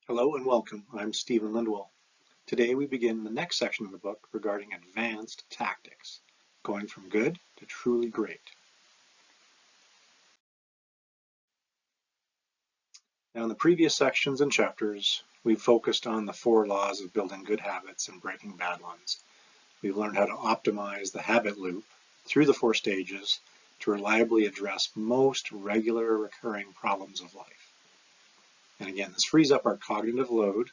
Hello and welcome. I'm Stephen Lindwall. Today we begin the next section of the book regarding advanced tactics, going from good to truly great. Now in the previous sections and chapters, we've focused on the 4 laws of building good habits and breaking bad ones. We've learned how to optimize the habit loop through the 4 stages to reliably address most regular recurring problems of life. And again, this frees up our cognitive load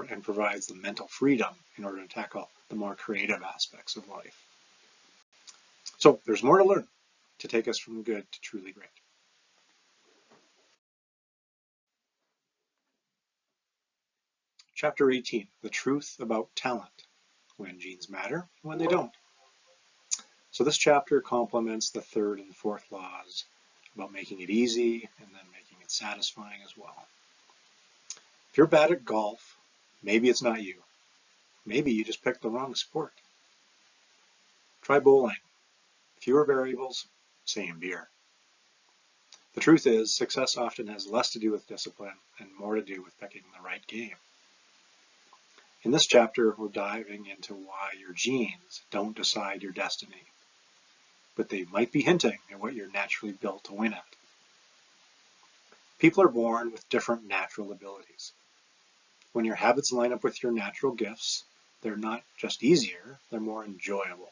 and provides the mental freedom in order to tackle the more creative aspects of life. So there's more to learn to take us from good to truly great. Chapter 18, the truth about talent, when genes matter, when they don't. So this chapter complements the 3rd and 4th laws about making it easy and then making it satisfying as well. If you're bad at golf, maybe it's not you. Maybe you just picked the wrong sport. Try bowling. Fewer variables, same beer. The truth is, success often has less to do with discipline and more to do with picking the right game. In this chapter, we're diving into why your genes don't decide your destiny, but they might be hinting at what you're naturally built to win at. People are born with different natural abilities. When your habits line up with your natural gifts, they're not just easier, they're more enjoyable.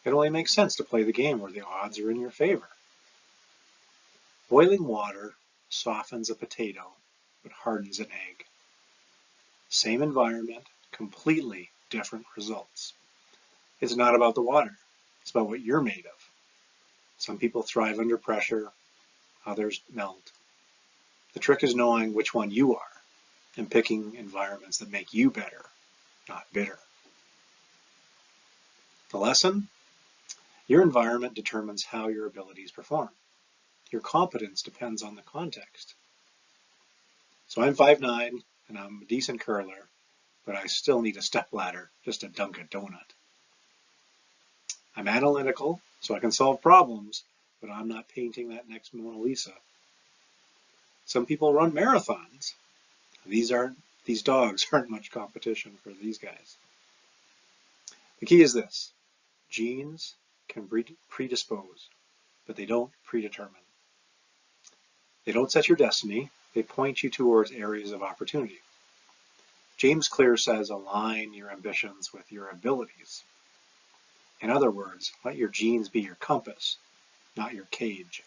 It only makes sense to play the game where the odds are in your favor. Boiling water softens a potato, but hardens an egg. Same environment, completely different results. It's not about the water, it's about what you're made of. Some people thrive under pressure, others melt. The trick is knowing which one you are and picking environments that make you better, not bitter. The lesson? Your environment determines how your abilities perform. Your competence depends on the context. So I'm 5'9", and I'm a decent curler, but I still need a stepladder just to dunk a donut. I'm analytical, so I can solve problems, but I'm not painting that next Mona Lisa. Some people run marathons. These dogs aren't much competition for these guys. The key is this: genes can predispose, but they don't predetermine. They don't set your destiny, they point you towards areas of opportunity. James Clear says align your ambitions with your abilities. In other words, let your genes be your compass, not your cage.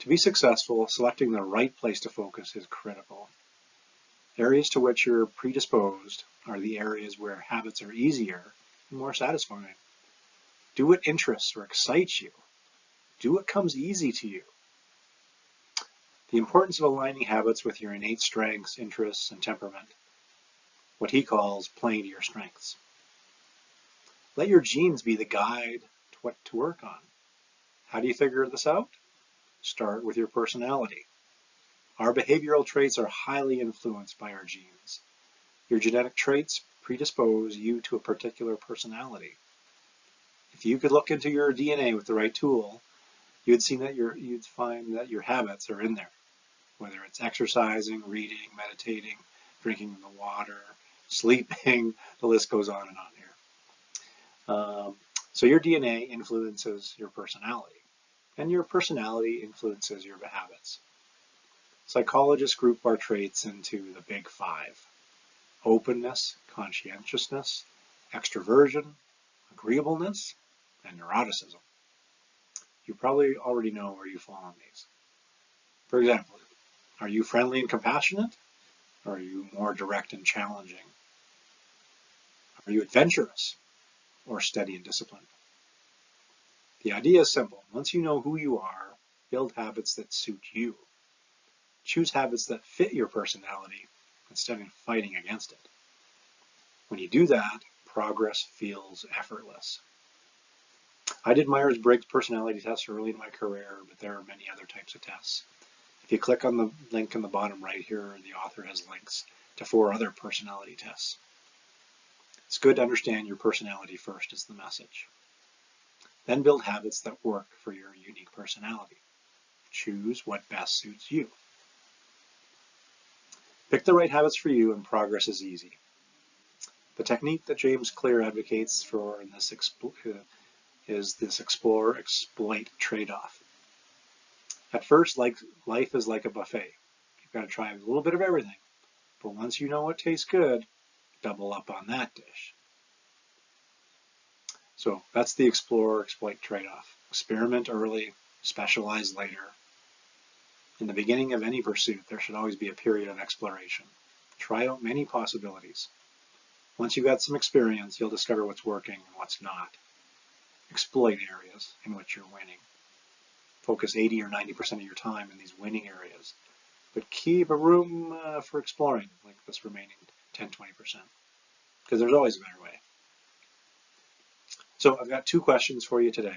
To be successful, selecting the right place to focus is critical. Areas to which you're predisposed are the areas where habits are easier and more satisfying. Do what interests or excites you. Do what comes easy to you. The importance of aligning habits with your innate strengths, interests, and temperament, what he calls playing to your strengths. Let your genes be the guide to what to work on. How do you figure this out? Start with your personality. Our behavioral traits are highly influenced by our genes. Your genetic traits predispose you to a particular personality. If you could look into your DNA with the right tool, you'd find that your habits are in there. Whether it's exercising, reading, meditating, drinking the water, sleeping, the list goes on and on here. So your DNA influences your personality, and your personality influences your habits. Psychologists group our traits into the big 5: openness, conscientiousness, extroversion, agreeableness, and neuroticism. You probably already know where you fall on these. For example, are you friendly and compassionate? Or are you more direct and challenging? Are you adventurous or steady and disciplined? The idea is simple. Once you know who you are, build habits that suit you. Choose habits that fit your personality instead of fighting against it. When you do that, progress feels effortless. I did Myers-Briggs personality tests early in my career, but there are many other types of tests. If you click on the link in the bottom right here, the author has links to 4 other personality tests. It's good to understand your personality first is the message. Then build habits that work for your unique personality. Choose what best suits you. Pick the right habits for you and progress is easy. The technique that James Clear advocates for in this is this explore-exploit trade-off. At first, life is like a buffet. You've got to try a little bit of everything, but once you know what tastes good, double up on that dish. So that's the explore-exploit trade-off. Experiment early, specialize later. In the beginning of any pursuit, there should always be a period of exploration. Try out many possibilities. Once you've got some experience, you'll discover what's working and what's not. Exploit areas in which you're winning. Focus 80 or 90% of your time in these winning areas, but keep a room for exploring, like this remaining 10-20%, because there's always a better way. So I've got 2 questions for you today.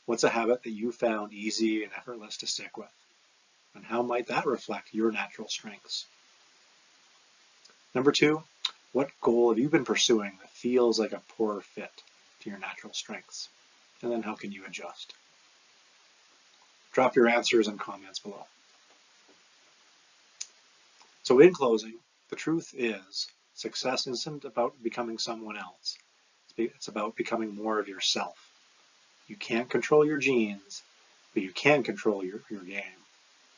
What's a habit that you found easy and effortless to stick with? And how might that reflect your natural strengths? Number 2, what goal have you been pursuing that feels like a poor fit to your natural strengths? And then how can you adjust? Drop your answers and comments below. So in closing, the truth is success isn't about becoming someone else. It's about becoming more of yourself. You can't control your genes, but you can control your game.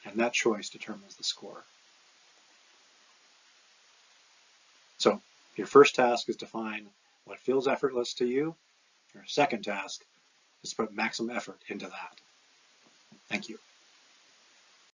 And that choice determines the score. So your first task is to find what feels effortless to you. Your second task is to put maximum effort into that. Thank you.